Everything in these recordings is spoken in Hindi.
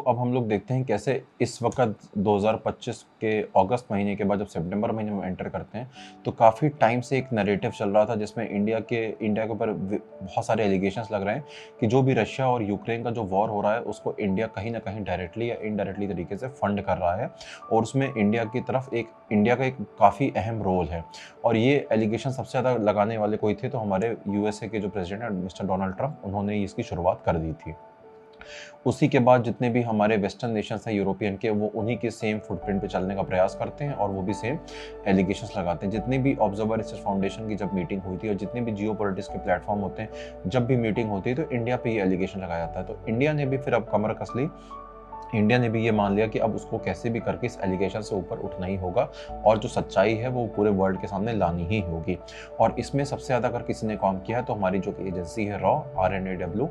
अब हम लोग देखते हैं कैसे इस वक़्त 2025 के अगस्त महीने के बाद जब सितंबर महीने में एंटर करते हैं, तो काफ़ी टाइम से एक नैरेटिव चल रहा था जिसमें इंडिया के ऊपर बहुत सारे एलिगेशंस लग रहे हैं कि जो भी रशिया और यूक्रेन का जो वॉर हो रहा है, उसको इंडिया कहीं न कहीं डायरेक्टली या इनडायरेक्टली तरीके से फंड कर रहा है और उसमें इंडिया का एक काफ़ी अहम रोल है। और ये एलिगेशन सबसे ज़्यादा लगाने वाले कोई थे तो हमारे यूएसए के जो प्रेसिडेंट हैं मिस्टर डोनाल्ड ट्रंप, उन्होंने इसकी शुरुआत कर दी थी। उसी के बाद जितने भी हमारे वेस्टर्न नेशंस हैं यूरोपियन के, वो उन्हीं के सेम फुटप्रिंट पे चलने का प्रयास करते हैं और वो भी सेम एलिगेशंस लगाते हैं। जितनी भी ऑब्जर्वर रिसर्च फाउंडेशन की जब मीटिंग हुई थी और जितने भी जियोपॉलिटिक्स के प्लेटफॉर्म होते हैं, जब भी मीटिंग होती है तो इंडिया पे ये एलिगेशन लगाया जाता है। तो इंडिया ने भी फिर अब कमर कस ली। इंडिया ने भी ये मान लिया कि अब उसको कैसे भी करके इस एलिगेशन से ऊपर उठना ही होगा और जो सच्चाई है वो पूरे वर्ल्ड के सामने लानी ही होगी। और इसमें सबसे ज़्यादा अगर किसी ने काम किया है तो हमारी जो एजेंसी है raw, RNAW,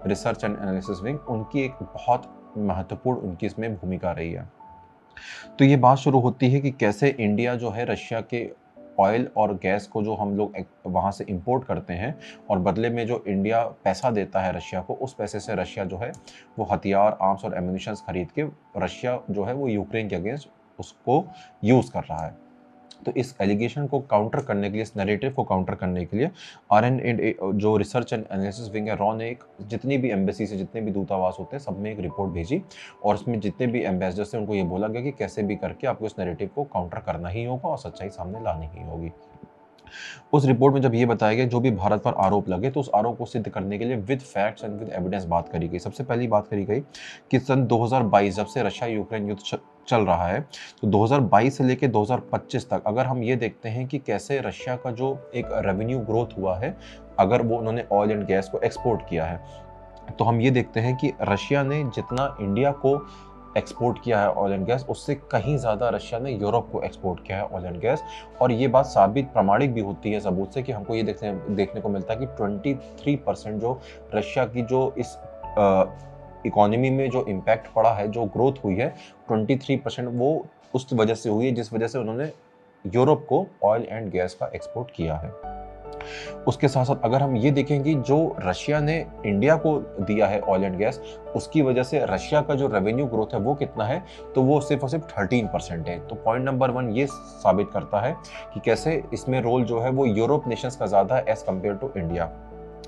research and analysis wing, उनकी एक बहुत महत्वपूर्ण उनकी इसमें भूमिका रही है। तो ये बात शुरू होती है कि कैसे इंडिया जो है रशिया के ऑयल और गैस को जो हम लोग वहाँ से इंपोर्ट करते हैं और बदले में जो इंडिया पैसा देता है रशिया को, उस पैसे से रशिया जो है वो हथियार, आर्म्स और एम्यूनिशंस खरीद के रशिया जो है वो यूक्रेन के अगेंस्ट उसको यूज़ कर रहा है। तो इस एलिगेशन को काउंटर करने के लिए, इस नैरेटिव को काउंटर करने के लिए RNA जो रिसर्च एंड एनालिसिस विंग है रॉ ने एक जितनी भी एम्बेसी से जितने भी दूतावास होते हैं सब में एक रिपोर्ट भेजी और उसमें जितने भी एम्बेसडर्स थे उनको ये बोला गया कि कैसे भी करके आपको इस नैरेटिव को काउंटर करना ही होगा और सच्चाई सामने लानी ही होगी। उस रिपोर्ट में जब ये बताया गया जो भी भारत पर आरोप लगे तो उस आरोप को सिद्ध करने के लिए with facts and with evidence बात करी गई। सबसे पहली बात करी गई कि सन 2022 जब से रशिया यूक्रेन युद्ध चल रहा है, तो 2022 से लेकर 2025 तक अगर हम ये देखते हैं कि कैसे रशिया का जो एक रेवेन्यू ग्रोथ हुआ है, अगर वो उन्होंने ऑयल एंड गैस को एक्सपोर्ट किया है, तो हम ये देखते हैं कि रशिया ने जितना इंडिया को एक्सपोर्ट किया है ऑयल एंड गैस, उससे कहीं ज़्यादा रशिया ने यूरोप को एक्सपोर्ट किया है ऑयल एंड गैस। और ये बात साबित प्रमाणिक भी होती है सबूत से कि हमको ये देखने को मिलता है कि 23% जो रशिया की जो इस इकोनॉमी में जो इम्पैक्ट पड़ा है, जो ग्रोथ हुई है, 23% वो उस वजह से हुई है जिस वजह से उन्होंने यूरोप को ऑयल एंड गैस का एक्सपोर्ट किया है। उसके साथ-साथ अगर हम ये देखें कि जो रशिया ने इंडिया को दिया है ऑयल एंड गैस, उसकी वजह से रशिया का जो रेवेन्यू ग्रोथ है वो कितना है, तो वो सिर्फ और सिर्फ 13% है। तो पॉइंट नंबर 1 ये साबित करता है कि कैसे इसमें रोल जो है वो यूरोप नेशंस का ज़्यादा है as compared to India.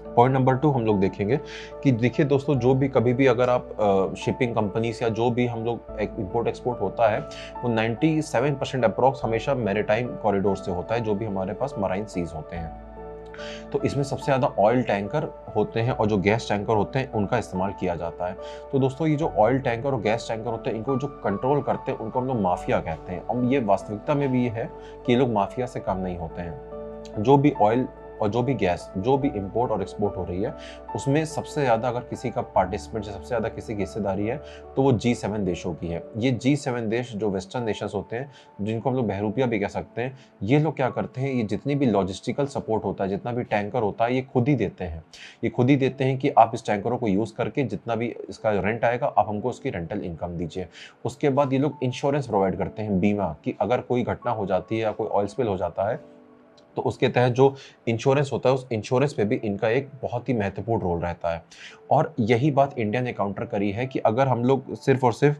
Point number 2 हम लोग देखेंगे कि देखिए दोस्तों, जो भी कभी भी अगर आप शिपिंग कंपनीज या जो भी हम लोग इंपोर्ट एक्सपोर्ट होता है, वो 97% अप्रॉक्स हमेशा मैरीटाइम कॉरिडोर से होता है, जो भी हमारे पास मराइन सीज होते हैं। तो इसमें सबसे ज़्यादा ऑयल टैंकर होते हैं और जो गैस टैंकर होते हैं उनका इस्तेमाल किया जाता है। तो दोस्तों, ये जो ऑयल टैंकर और गैस टैंकर होते हैं, इनको जो कंट्रोल करते हैं उनको हम लोग माफिया कहते हैं। और ये वास्तविकता में भी ये है कि ये लोग माफिया से कम नहीं होते हैं। जो भी ऑयल और जो भी गैस, जो भी इंपोर्ट और एक्सपोर्ट हो रही है, उसमें सबसे ज़्यादा अगर किसी का पार्टिसिपेट, सबसे ज़्यादा किसी की हिस्सेदारी है, तो वो G7 देशों की है। ये G7 देश जो वेस्टर्न नेशंस होते हैं, जिनको हम लोग बहरूपिया भी कह सकते हैं, ये लोग क्या करते हैं, ये जितनी भी लॉजिस्टिकल सपोर्ट होता है, जितना भी टैंकर होता है, ये खुद ही देते हैं। ये खुद ही देते हैं कि आप इस टैंकरों को यूज़ करके जितना भी इसका रेंट आएगा, आप हमको उसकी रेंटल इनकम दीजिए। उसके बाद ये लोग इंश्योरेंस प्रोवाइड करते हैं, बीमा, कि अगर कोई घटना हो जाती है या कोई ऑयल स्पिल हो जाता है, तो उसके तहत जो इंश्योरेंस होता है, उस इंश्योरेंस पे भी इनका एक बहुत ही महत्वपूर्ण रोल रहता है। और यही बात इंडिया ने काउंटर करी है कि अगर हम लोग सिर्फ और सिर्फ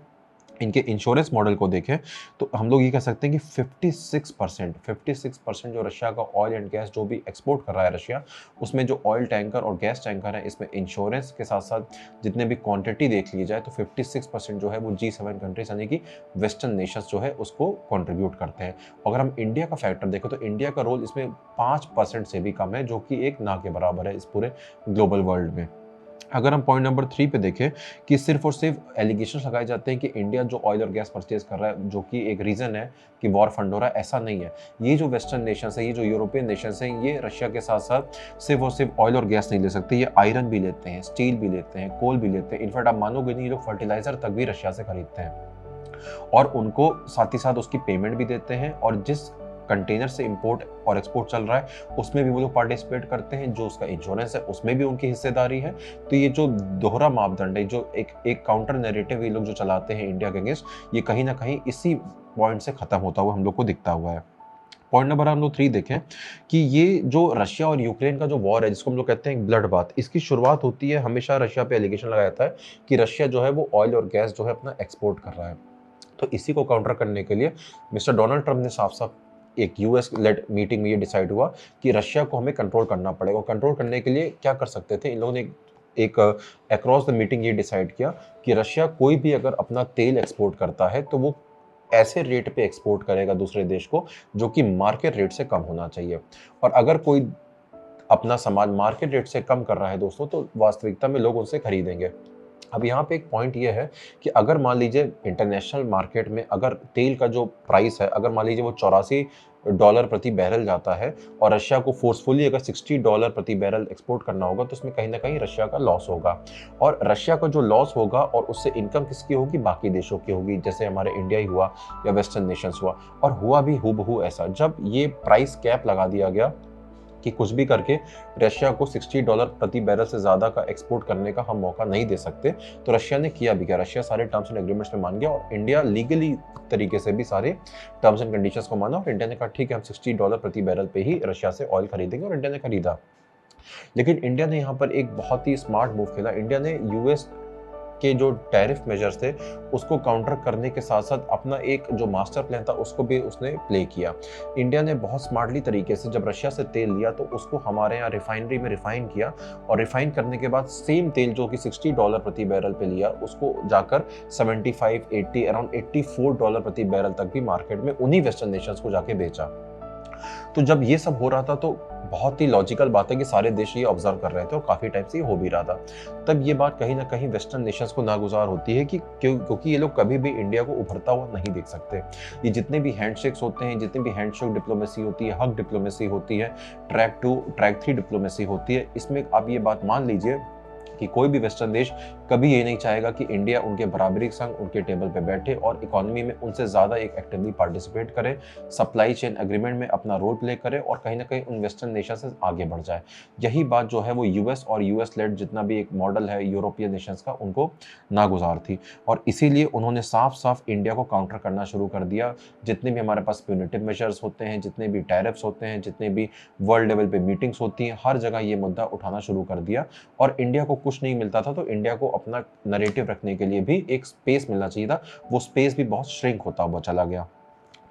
इनके इंश्योरेंस मॉडल को देखें, तो हम लोग ये कह सकते हैं कि 56% जो रशिया का ऑयल एंड गैस जो भी एक्सपोर्ट कर रहा है रशिया, उसमें जो ऑयल टैंकर और गैस टैंकर है, इसमें इंश्योरेंस के साथ साथ जितने भी क्वांटिटी देख ली जाए, तो 56% जो है वो G7 कंट्रीज यानी कि वेस्टर्न नेशंस जो है उसको कंट्रीब्यूट करते हैं। अगर हम इंडिया का फैक्टर देखें तो इंडिया का रोल इसमें 5% से भी कम है, जो कि एक ना के बराबर है इस पूरे ग्लोबल वर्ल्ड में। अगर हम पॉइंट नंबर 3 पे देखें कि सिर्फ और सिर्फ एलिगेशंस लगाए जाते हैं कि इंडिया जो ऑयल और गैस परचेज कर रहा है, जो कि एक रीज़न है कि वॉर फंड हो रहा है, ऐसा नहीं है। ये जो वेस्टर्न नेशंस है, ये जो यूरोपियन नेशंस हैं, ये रशिया के साथ साथ सिर्फ और सिर्फ ऑयल और गैस नहीं ले सकते, ये आयरन भी लेते हैं, स्टील भी लेते हैं, कोल भी लेते हैं। इनफैक्ट आप मानोगे नहीं, ये लोग फर्टिलाइजर तक भी रशिया से खरीदते हैं और उनको साथ ही साथ उसकी पेमेंट भी देते हैं। और जिस कंटेनर से इंपोर्ट और एक्सपोर्ट चल रहा है, उसमें भी वो लोग पार्टिसिपेट करते हैं। जो उसका इंश्योरेंस है, उसमें भी उनकी हिस्सेदारी है। तो ये जो दोहरा मापदंड है, जो एक काउंटर नैरेटिव ये लोग जो चलाते हैं इंडिया के अगेंस्ट, ये कहीं ना कहीं इसी पॉइंट से खत्म होता हुआ हम लोग को दिखता हुआ है। पॉइंट नंबर हम लोग 3 देखें कि ये जो रशिया और यूक्रेन का जो वॉर है, जिसको हम लोग कहते हैं ब्लड बाथ, इसकी शुरुआत होती है, हमेशा रशिया पे एलिगेशन लगाया जाता है कि रशिया जो है वो ऑयल और गैस जो है अपना एक्सपोर्ट कर रहा है। तो इसी को काउंटर करने के लिए मिस्टर डोनाल्ड ट्रंप ने साफ-साफ एक यूएस लेड मीटिंग में ये डिसाइड हुआ कि रशिया को हमें कंट्रोल करना पड़ेगा, और कंट्रोल करने के लिए क्या कर सकते थे, इन लोगों ने एक अक्रॉस द मीटिंग ये डिसाइड किया कि रशिया कोई भी अगर अपना तेल एक्सपोर्ट करता है तो वो ऐसे रेट पे एक्सपोर्ट करेगा दूसरे देश को जो कि मार्केट रेट से कम होना चाहिए, और अगर कोई अपना सामान मार्केट रेट से कम कर रहा है दोस्तों, तो वास्तविकता में लोग उनसे खरीदेंगे। अब यहाँ पे एक पॉइंट ये है कि अगर मान लीजिए इंटरनेशनल मार्केट में अगर तेल का जो प्राइस है, अगर मान लीजिए वो $84 प्रति बैरल जाता है और रशिया को फोर्सफुली अगर $60 प्रति बैरल एक्सपोर्ट करना होगा, तो उसमें कहीं ना कहीं रशिया का लॉस होगा, और रशिया का जो लॉस होगा और उससे इनकम किसकी होगी, बाकी देशों की होगी, जैसे हमारे इंडिया ही हुआ या वेस्टर्न नेशंस हुआ। और हुआ भी हूबहू ऐसा, जब ये प्राइस कैप लगा दिया गया कि कुछ भी करके रशिया को $60 प्रति बैरल से ज़्यादा का एक्सपोर्ट करने का हम मौका नहीं दे सकते, तो रशिया ने किया भी क्या, रशिया सारे टर्म्स एंड एग्रीमेंट्स में मान गया, और इंडिया लीगली तरीके से भी सारे टर्म्स एंड कंडीशंस को माना, और इंडिया ने कहा ठीक है हम $60 प्रति बैरल पे ही रशिया से ऑयल खरीदेंगे, और इंडिया ने खरीदा। लेकिन इंडिया ने यहाँ पर एक बहुत ही स्मार्ट मूव खेला। इंडिया ने यूएस के जो टैरिफ मेजर्स थे उसको काउंटर करने के साथ साथ अपना एक जो मास्टर प्लान था उसको भी उसने प्ले किया। इंडिया ने बहुत स्मार्टली तरीके से जब रशिया से तेल लिया तो उसको हमारे यहाँ रिफाइनरी में रिफाइन किया, और रिफाइन करने के बाद सेम तेल जो कि $60 प्रति बैरल पे लिया, उसको जाकर 75, 80, अराउंड $84 प्रति बैरल तक भी मार्केट में उन्हीं वेस्टर्न नेशंस को जाके बेचा। तो जब ये सब हो रहा था तो बहुत ही लॉजिकल बात है कि सारे देश ये ऑब्जर्व कर रहे थे, और काफी टाइम से ये हो भी रहा था। तब ये बात कहीं ना कहीं वेस्टर्न नेशंस को नागुजार होती है कि क्योंकि ये लोग कभी भी इंडिया को उभरता हुआ नहीं देख सकते। ये जितने भी हैंडशेक्स होते हैं, जितनी भी हैंडशेक डिप्लोमेसी होती है, हग डिप्लोमेसी होती है, ट्रैक 2 ट्रैक 3 डिप्लोमेसी होती है, इसमें आप ये बात मान लीजिए कि कोई भी वेस्टर्न देश कभी ये नहीं चाहेगा कि इंडिया उनके बराबरी के संग उनके टेबल पे बैठे और इकोनॉमी में उनसे ज़्यादा एक एक्टिवली पार्टिसिपेट करे, सप्लाई चेन एग्रीमेंट में अपना रोल प्ले करे, और कहीं ना कहीं उन वेस्टर्न नेशन से आगे बढ़ जाए। यही बात जो है वो यूएस और यूएस लेड जितना भी एक मॉडल है यूरोपियन नेशंस का, उनको नागुजार थी, और इसीलिए उन्होंने साफ साफ इंडिया को काउंटर करना शुरू कर दिया। जितने भी हमारे पास प्यूनिटिव मेजर्स होते हैं, जितने भी टैरिफ्स होते हैं, जितने भी वर्ल्ड लेवल पे मीटिंग्स होती हैं, हर जगह ये मुद्दा उठाना शुरू कर दिया, और इंडिया को कुछ नहीं मिलता था तो इंडिया को अपना नैरेटिव रखने के लिए भी एक स्पेस मिलना चाहिए था। वो स्पेस भी बहुत श्रिंक होता हुआ चला गया।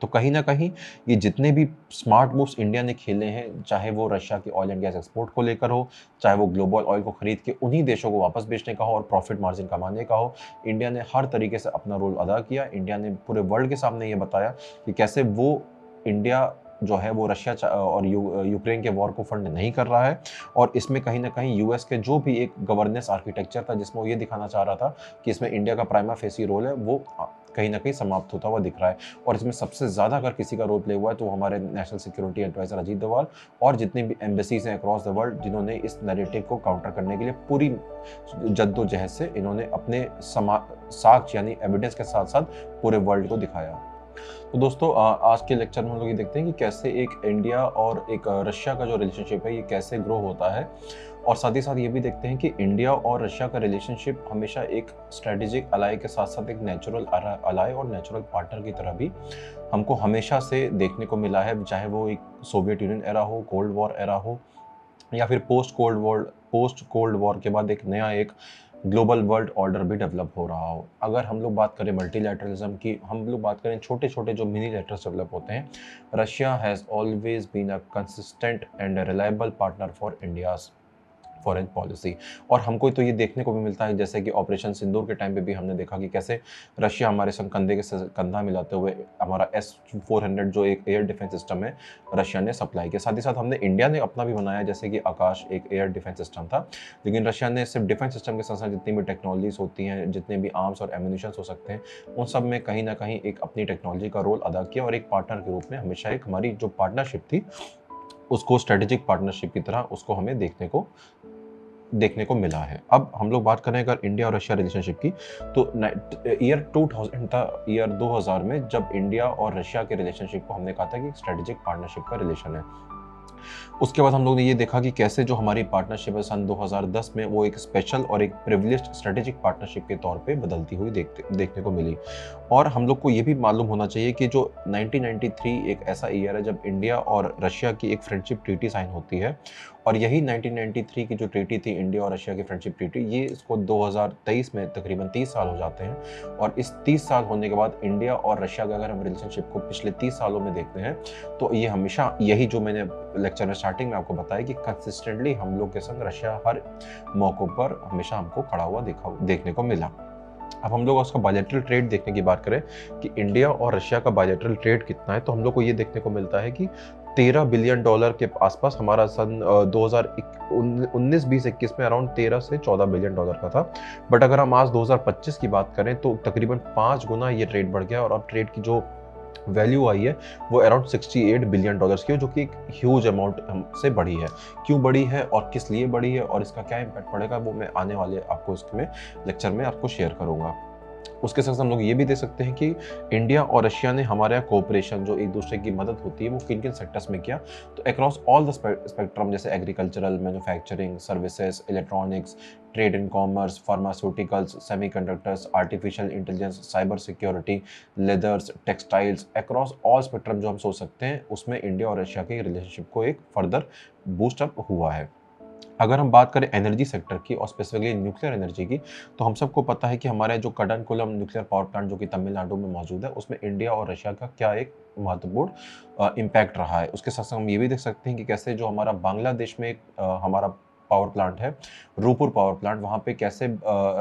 तो कहीं ना कहीं ये जितने भी स्मार्ट मूव्स इंडिया ने खेले हैं, चाहे वो रशिया की ऑयल एंड गैस एक्सपोर्ट को लेकर हो, चाहे वो ग्लोबल ऑयल को खरीद के उन्हीं देशों को वापस बेचने का हो और प्रॉफिट मार्जिन कमाने का हो, इंडिया ने हर तरीके से अपना रोल अदा किया। इंडिया ने पूरे वर्ल्ड के सामने ये बताया कि कैसे वो इंडिया जो है वो रशिया और यूक्रेन के वॉर को फंड नहीं कर रहा है, और इसमें कहीं ना कहीं यूएस के जो भी एक गवर्नेंस आर्किटेक्चर था जिसमें वो ये दिखाना चाह रहा था कि इसमें इंडिया का प्राइमा फेसी रोल है, वो कहीं ना कहीं समाप्त होता हुआ दिख रहा है। और इसमें सबसे ज़्यादा अगर किसी का रोल प्ले हुआ है तो हमारे national security adviser Ajit Doval और जितने भी एम्बेसीज हैं अक्रॉस द वर्ल्ड, जिन्होंने इस नैरेटिव को काउंटर करने के लिए पूरी जद्दोजहद से इन्होंने अपने साक्ष्य यानी एविडेंस के साथ साथ पूरे वर्ल्ड को दिखाया। तो दोस्तों आज के लेक्चर में हम लोग ये देखते हैं कि कैसे एक इंडिया और एक रशिया का जो रिलेशनशिप है ये कैसे ग्रो होता है, और साथ ही साथ ये भी देखते हैं कि इंडिया और रशिया का रिलेशनशिप हमेशा एक स्ट्रेटेजिक अलाई के साथ साथ एक नेचुरल अलाई और नेचुरल पार्टनर की तरह भी हमको हमेशा से देखने को मिला है, चाहे वो एक सोवियत यूनियन एरा हो, कोल्ड वॉर एरा हो, या फिर पोस्ट कोल्ड वॉर के बाद एक नया एक ग्लोबल वर्ल्ड ऑर्डर भी डेवलप हो रहा हो। अगर हम लोग बात करें मल्टीलैटरलिज्म की, हम लोग बात करें छोटे छोटे जो मिनी लेटर्स डेवलप होते हैं, Russia has always been a consistent and reliable partner for India's foreign policy. और हमको तो ये देखने को भी मिलता है, जैसे कि ऑपरेशन सिंदूर के टाइम पे भी हमने देखा कि कैसे रशिया हमारे संग कंधे के कंधा मिलाते हुए हमारा S-400 जो एक एयर डिफेंस सिस्टम है रशिया ने सप्लाई किया। साथ ही साथ हमने इंडिया ने अपना भी बनाया, जैसे कि आकाश एक एयर डिफेंस सिस्टम था, लेकिन रशिया ने सिर्फ डिफेंस सिस्टम के साथ साथ जितनी भी टेक्नोलॉजीज होती हैं, जितने भी आर्म्स और एम्यूनिशन हो सकते हैं, उन सब में कहीं ना कहीं एक अपनी टेक्नोलॉजी का रोल अदा किया, और एक पार्टनर के रूप में हमेशा एक हमारी जो पार्टनरशिप थी उसको स्ट्रेटेजिक पार्टनरशिप की तरह उसको हमें देखने को मिला है। अब हम लोग बात करें अगर इंडिया और रशिया रिलेशनशिप की, तो ईयर 2000 था, ईयर 2000 में जब इंडिया और रशिया के रिलेशनशिप को हमने कहा था कि स्ट्रेटेजिक पार्टनरशिप का रिलेशन है। उसके बाद हम लोग ने ये देखा कि कैसे जो हमारी पार्टनरशिप है सन 2010 में वो एक स्पेशल और एक प्रिविलेज्ड स्ट्रेटेजिक पार्टनरशिप के तौर पे बदलती हुई देखने को मिली। और हम लोग को ये भी मालूम होना चाहिए कि जो 1993 एक ऐसा ईयर है जब इंडिया और रशिया की एक फ्रेंडशिप ट्रीटी साइन होती है, और यही 1993 की जो ट्रीटी थी इंडिया और रशिया की फ्रेंडशिप ट्रीटी, ये इसको 2023 में तकरीबन 30 साल हो जाते हैं। और इस 30 साल होने के बाद इंडिया और रशिया का अगर हम रिलेशनशिप को पिछले 30 सालों में देखते हैं तो ये हमेशा यही जो मैंने लेक्चर में स्टार्टिंग में आपको बताया कि कंसिस्टेंटली हम लोग के संग रशिया हर मौकों पर हमेशा हमको खड़ा हुआ देखने को मिला। अब हम लोग उसका बायलैटरल ट्रेड देखने की बात करें कि इंडिया और रशिया का बायलैटरल ट्रेड कितना है, तो हम लोग को ये देखने को मिलता है कि 13 बिलियन डॉलर के आसपास हमारा सन 2019-20-21 में अराउंड 13 से 14 बिलियन डॉलर का था। बट अगर हम आज 2025 की बात करें तो तकरीबन 5 गुना ये ट्रेड बढ़ गया, और अब ट्रेड की जो वैल्यू आई है वो अराउंड 68 बिलियन डॉलर्स की है, जो कि एक ह्यूज अमाउंट से बढ़ी है। क्यों बढ़ी है और किस लिए बढ़ी है और इसका क्या इम्पैक्ट पड़ेगा, वो मैं आने वाले आपको इसमें लेक्चर में आपको शेयर करूंगा। उसके साथ हम लोग ये भी देख सकते हैं कि इंडिया और रशिया ने हमारे यहाँ कोऑपरेशन जो एक दूसरे की मदद होती है वो किन किन सेक्टर्स में किया। तो अक्रॉस ऑल द स्पेक्ट्रम, जैसे agricultural, manufacturing, services, electronics, trade and commerce, pharmaceuticals, semiconductors, artificial intelligence, cyber security, leathers, textiles, across all spectrum जो हम सोच सकते हैं उसमें इंडिया और रशिया के रिलेशनशिप को एक फर्दर बूस्ट अप हुआ है। अगर हम बात करें एनर्जी सेक्टर की और स्पेसिफिकली न्यूक्लियर एनर्जी की, तो हम सबको पता है कि हमारे जो कडानकुलम न्यूक्लियर पावर प्लांट जो कि तमिलनाडु में मौजूद है, उसमें इंडिया और रशिया का क्या एक महत्वपूर्ण इम्पैक्ट रहा है। उसके साथ साथ हम ये भी देख सकते हैं कि कैसे जो हमारा बांग्लादेश में एक हमारा पावर प्लांट है, रूपुर पावर प्लांट, वहाँ पे कैसे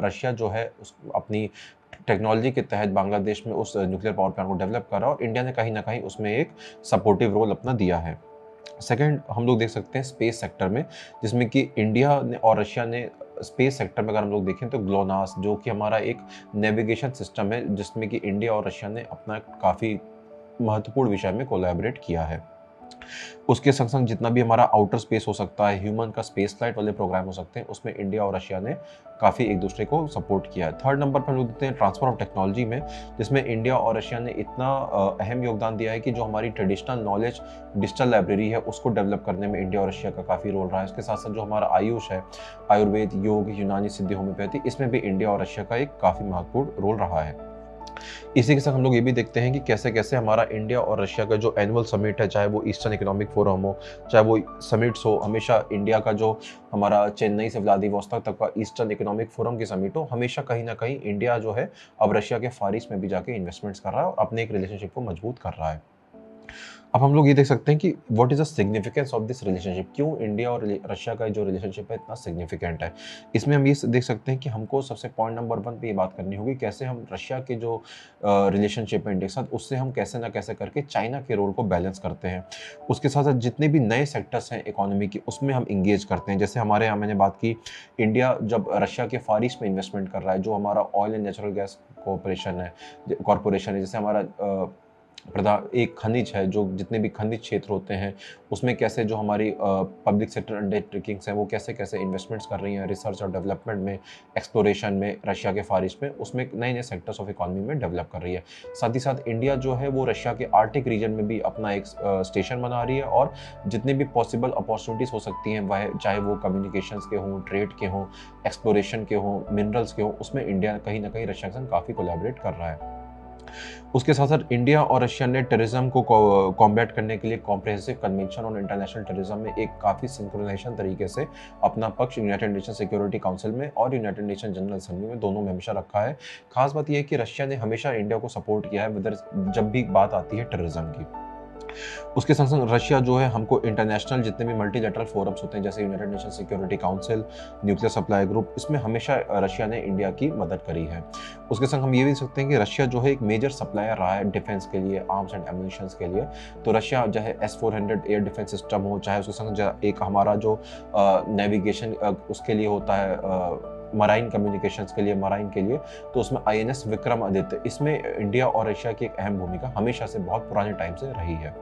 रशिया जो है उस अपनी टेक्नोलॉजी के तहत बांग्लादेश में उस न्यूक्लियर पावर प्लांट को डेवलप करा, और इंडिया ने कहीं ना कहीं उसमें एक सपोर्टिव रोल अपना दिया है। सेकंड हम लोग देख सकते हैं स्पेस सेक्टर में, जिसमें कि इंडिया ने और रशिया ने स्पेस सेक्टर में अगर हम लोग देखें तो ग्लोनास जो कि हमारा एक नेविगेशन सिस्टम है, जिसमें कि इंडिया और रशिया ने अपना काफ़ी महत्वपूर्ण विषय में कोलैबोरेट किया है। उसके संग संग जितना भी हमारा आउटर स्पेस हो सकता है, ह्यूमन का स्पेस फ्लाइट वाले प्रोग्राम हो सकते हैं, उसमें इंडिया और रशिया ने काफ़ी एक दूसरे को सपोर्ट किया है। थर्ड नंबर पर हम लोग देखते हैं ट्रांसफर ऑफ टेक्नोलॉजी में, जिसमें इंडिया और रशिया ने इतना अहम योगदान दिया है कि जो हमारी ट्रेडिशनल नॉलेज डिजिटल लाइब्रेरी है उसको डेवलप करने में इंडिया और रशिया का काफ़ी रोल रहा है। उसके साथ साथ जो हमारा आयुष है, आयुर्वेद, योग, यूनानी सिद्धि, होम्योपैथी, इसमें भी इंडिया और रशिया का एक काफ़ी महत्वपूर्ण रोल रहा है। इसी के साथ हम लोग ये भी देखते हैं कि कैसे कैसे हमारा इंडिया और रशिया का जो एनुअल समिट है, चाहे वो ईस्टर्न इकोनॉमिक फोरम हो, चाहे वो समिट्स हो, हमेशा इंडिया का जो हमारा चेन्नई से व्लादिवोस्तोक तक का ईस्टर्न इकोनॉमिक फोरम की समिट हो, हमेशा कहीं ना कहीं इंडिया जो है अब रशिया के फार ईस्ट में भी जाके इन्वेस्टमेंट्स कर रहा है और अपने एक रिलेशनशिप को मजबूत कर रहा है। अब हम लोग ये देख सकते हैं कि what is the significance of this relationship, क्यों इंडिया और रशिया का जो रिलेशनशिप है इतना सिग्निफिकेंट है। इसमें हम ये देख सकते हैं कि हमको सबसे पॉइंट नंबर 1 पे ये बात करनी होगी, कैसे हम रशिया के जो रिलेशनशिप है इंडिया के साथ, उससे हम कैसे ना कैसे करके चाइना के रोल को बैलेंस करते हैं। उसके साथ साथ जितने भी नए सेक्टर्स हैं इकोनॉमी की, उसमें हम इंगेज करते हैं। जैसे हमारे यहाँ मैंने बात की, इंडिया जब रशिया के फार ईस्ट में इन्वेस्टमेंट कर रहा है, जो हमारा oil and natural gas corporation है, जैसे हमारा प्रधान एक खनिज है, जो जितने भी खनिज क्षेत्र होते हैं उसमें कैसे जो हमारी पब्लिक सेक्टर अंडरटेकिंग्स हैं वो कैसे कैसे इन्वेस्टमेंट्स कर रही हैं रिसर्च और डेवलपमेंट में, एक्सप्लोरेशन में, रशिया के फार ईस्ट में, उसमें नए नए सेक्टर्स ऑफ इकोनॉमी में डेवलप कर रही है। साथ ही साथ इंडिया जो है वो रशिया के आर्टिक रीजन में भी अपना एक स्टेशन बना रही है, और जितने भी पॉसिबल अपॉर्चुनिटीज़ हो सकती हैं, वह चाहे वो कम्युनिकेशंस के हों, ट्रेड के हों, एक्सप्लोरेशन के हों, मिनरल्स के हों, उसमें इंडिया कहीं ना कहीं रशिया के साथ काफ़ी कोलैबोरेट कर रहा है। उसके साथ साथ इंडिया और रशिया ने टेररिज्म को कॉम्बैट करने के लिए comprehensive convention on international terrorism में एक काफ़ी सिंक्रोनाइजेशन तरीके से अपना पक्ष यूनाइटेड नेशन सिक्योरिटी काउंसिल में और यूनाइटेड नेशन जनरल असेंबली में, दोनों में हमेशा रखा है। खास बात यह है कि रशिया ने हमेशा इंडिया को सपोर्ट किया है वेदर जब भी बात आती है टेररिज्म की। उसके संग संग रशिया जो है हमको इंटरनेशनल जितने भी मल्टीलैटरल फोरम्स होते हैं, जैसे United nation security council, nuclear supply group, इसमें हमेशा रशिया ने इंडिया की मदद करी है। उसके संग हम ये भी देख सकते हैं कि रशिया जो है एक मेजर सप्लायर रहा है डिफेंस के लिए, आर्म्स एंड एम्यूनिशंस के लिए। तो रशिया चाहे S-400 एयर डिफेंस सिस्टम हो, चाहे उसके संग एक हमारा जो नेविगेशन उसके लिए होता है, मराइन कम्युनिकेशंस के लिए, मराइन के लिए, तो उसमें INS विक्रमादित्य, इसमें इंडिया और रशिया की एक अहम भूमिका हमेशा से बहुत पुराने टाइम से रही है।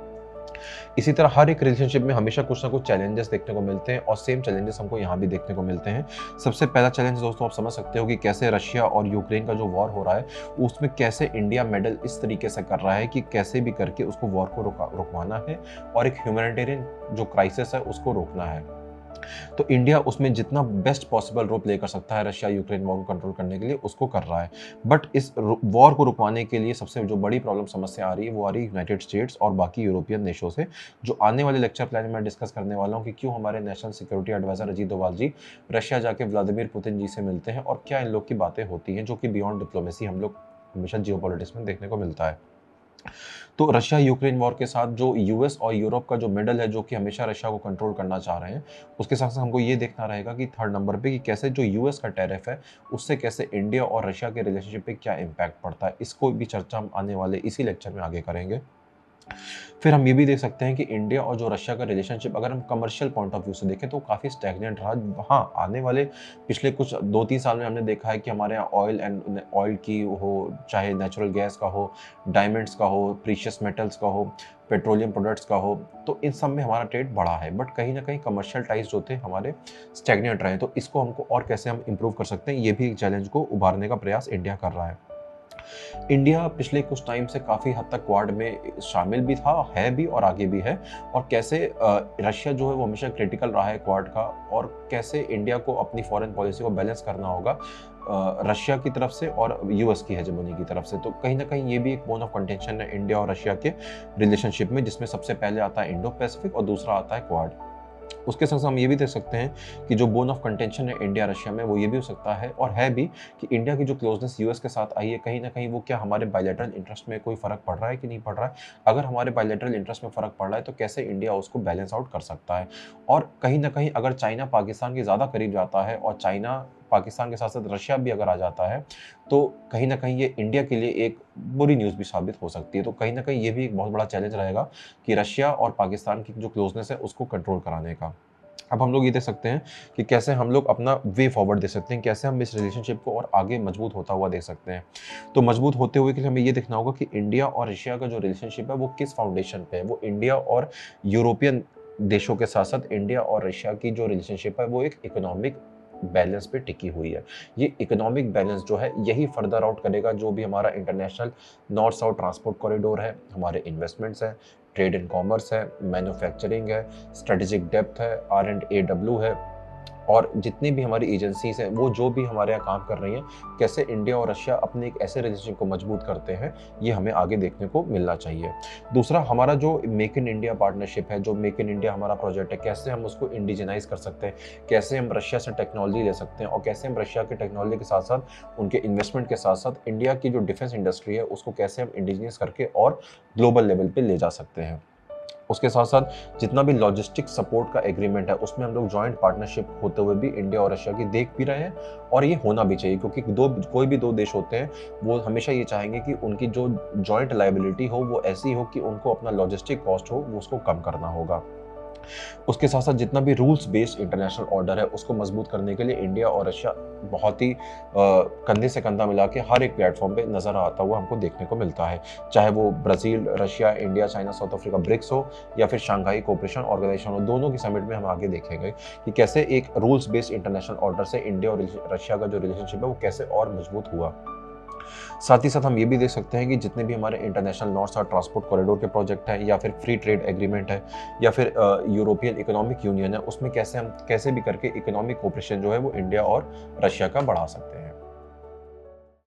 इसी तरह हर एक रिलेशनशिप में हमेशा कुछ ना कुछ चैलेंजेस देखने को मिलते हैं और सेम चैलेंजेस हमको यहाँ भी देखने को मिलते हैं। सबसे पहला चैलेंज दोस्तों आप समझ सकते हो कि कैसे रशिया और यूक्रेन का जो वॉर हो रहा है उसमें कैसे इंडिया मेडल इस तरीके से कर रहा है कि कैसे भी करके उसको वॉर को रुकवाना है और एक ह्यूमैनिटेरियन जो क्राइसिस है उसको रोकना है। तो इंडिया उसमें जितना बेस्ट पॉसिबल रोल प्ले कर सकता है रशिया यूक्रेन वॉर को कंट्रोल करने के लिए उसको कर रहा है। बट इस वॉर को रुकवाने के लिए सबसे जो बड़ी प्रॉब्लम समस्या आ रही है वो आ रही है यूनाइटेड स्टेट्स और बाकी यूरोपियन देशों से, जो आने वाले लेक्चर प्लान में मैं डिस्कस करने वाला हूँ कि क्यों हमारे national security adviser Ajit Doval ji Russia जाके व्लादिमीर पुतिन जी से मिलते हैं और क्या इन लोग की बातें होती हैं जो कि बियॉन्ड डिप्लोमेसी हम लोग हमेशा जियोपॉलिटिक्स में देखने को मिलता है। तो रशिया यूक्रेन वॉर के साथ जो यूएस और यूरोप का जो मिडल है जो कि हमेशा रशिया को कंट्रोल करना चाह रहे हैं, उसके साथ साथ हमको ये देखना रहेगा कि थर्ड नंबर पे कि कैसे जो यूएस का टैरिफ है उससे कैसे इंडिया और रशिया के रिलेशनशिप पे क्या इम्पैक्ट पड़ता है। इसको भी चर्चा हम आने वाले इसी लेक्चर में आगे करेंगे। फिर हम ये भी देख सकते हैं कि इंडिया और जो रशिया का रिलेशनशिप अगर हम कमर्शियल पॉइंट ऑफ व्यू से देखें तो काफ़ी स्टैग्नेंट रहा। हाँ, आने वाले पिछले कुछ 2-3 साल में हमने देखा है कि हमारे यहाँ ऑयल की हो, चाहे नेचुरल गैस का हो, डायमंड्स का हो, प्रीशियस मेटल्स का हो, पेट्रोलियम प्रोडक्ट्स का हो, तो इन सब में हमारा ट्रेड बढ़ा है। बट कहीं ना कहीं कमर्शियल टाइज जो थे हमारे स्टैग्नेंट रहे। तो इसको हमको और कैसे हम इम्प्रूव कर सकते हैं, ये भी एक चैलेंज को उभारने का प्रयास इंडिया कर रहा है। इंडिया पिछले कुछ टाइम से काफ़ी हद तक क्वाड में शामिल भी था, है भी और आगे भी है। और कैसे रशिया जो है वो हमेशा क्रिटिकल रहा है क्वाड का, और कैसे इंडिया को अपनी फॉरेन पॉलिसी को बैलेंस करना होगा रशिया की तरफ से और यूएस की हेजेमोनी की तरफ से। तो कहीं ना कहीं ये भी एक बोन ऑफ कंटेंशन है इंडिया और रशिया के रिलेशनशिप में, जिसमें सबसे पहले आता है इंडो पैसिफिक और दूसरा आता है क्वाड। उसके संग हम ये भी देख सकते हैं कि जो बोन ऑफ कंटेंशन है इंडिया रशिया में वो ये भी हो सकता है और है भी कि इंडिया की जो क्लोजनेस यूएस के साथ आई है कहीं ना कहीं वो क्या हमारे बायलैटरल इंटरेस्ट में कोई फर्क पड़ रहा है कि नहीं पड़ रहा है। अगर हमारे बायलैटरल इंटरेस्ट में फर्क पड़ रहा है तो कैसे इंडिया उसको बैलेंस आउट कर सकता है। और कहीं ना कहीं अगर चाइना पाकिस्तान के ज़्यादा करीब जाता है और चाइना पाकिस्तान के साथ साथ रशिया भी अगर आ जाता है तो कहीं ना कहीं ये इंडिया के लिए एक बुरी न्यूज़ भी साबित हो सकती है। तो कहीं ना कहीं ये भी एक बहुत बड़ा चैलेंज रहेगा कि रशिया और पाकिस्तान की जो क्लोजनेस है उसको कंट्रोल कराने का। अब हम लोग ये देख सकते हैं कि कैसे हम लोग अपना वे फॉरवर्ड दे सकते हैं, कैसे हम इस रिलेशनशिप को और आगे मजबूत होता हुआ देख सकते हैं। तो मजबूत होते हुए के लिए हमें ये देखना होगा कि इंडिया और रशिया का जो रिलेशनशिप है वो किस फाउंडेशन पे है। वो इंडिया और यूरोपियन देशों के साथ साथ इंडिया और रशिया की जो रिलेशनशिप है वो एक इकोनॉमिक बैलेंस पे टिकी हुई है। ये इकोनॉमिक बैलेंस जो है यही फर्दर आउट करेगा जो भी हमारा international north south transport corridor है, हमारे इन्वेस्टमेंट्स हैं, ट्रेड एंड कॉमर्स है, मैन्युफैक्चरिंग है, स्ट्रेटेजिक डेप्थ है, R&AW है, और जितनी भी हमारी एजेंसीज हैं वो जो भी हमारे यहाँ काम कर रही हैं, कैसे इंडिया और रशिया अपने एक ऐसे रिलेशनशिप को मजबूत करते हैं, ये हमें आगे देखने को मिलना चाहिए। दूसरा, हमारा जो मेक इन इंडिया पार्टनरशिप है, जो मेक इन इंडिया हमारा प्रोजेक्ट है, कैसे हम उसको इंडिजिनाइज कर सकते हैं, कैसे हम रशिया से टेक्नोलॉजी ले सकते हैं और कैसे हम रशिया की टेक्नोलॉजी के साथ साथ उनके इन्वेस्टमेंट के साथ साथ इंडिया की जो डिफेंस इंडस्ट्री है उसको कैसे हम इंडिजिनियस करके और ग्लोबल लेवल पर ले जा सकते हैं। उसके साथ साथ जितना भी लॉजिस्टिक सपोर्ट का एग्रीमेंट है उसमें हम लोग जॉइंट पार्टनरशिप होते हुए भी इंडिया और रशिया की देख भी रहे हैं, और ये होना भी चाहिए क्योंकि कोई भी दो देश होते हैं वो हमेशा ये चाहेंगे कि उनकी जो जॉइंट लायबिलिटी हो वो ऐसी हो कि उनको अपना लॉजिस्टिक कॉस्ट हो वो उसको कम करना होगा। उसके साथ साथ जितना भी रूल्स बेस्ड इंटरनेशनल ऑर्डर है उसको मजबूत करने के लिए इंडिया और रशिया बहुत ही कंधे से कंधा मिला के हर एक प्लेटफॉर्म पे नजर आता हुआ हमको देखने को मिलता है, चाहे वो Brazil, Russia, India, China, South Africa, BRICS हो या फिर शंघाई कोऑपरेशन ऑर्गेनाइजेशन हो। दोनों की समिट में हम आगे देखेंगे कि कैसे एक रूल्स बेस्ड इंटरनेशनल ऑर्डर से इंडिया और रशिया का जो रिलेशनशिप है वो कैसे और मजबूत हुआ। साथ ही साथ हम ये भी देख सकते हैं कि जितने भी हमारे international north south transport corridor के प्रोजेक्ट हैं या फिर फ्री ट्रेड एग्रीमेंट है या फिर यूरोपियन इकोनॉमिक यूनियन है, उसमें कैसे हम कैसे भी करके इकोनॉमिक कोऑपरेशन जो है वो इंडिया और रशिया का बढ़ा सकते हैं।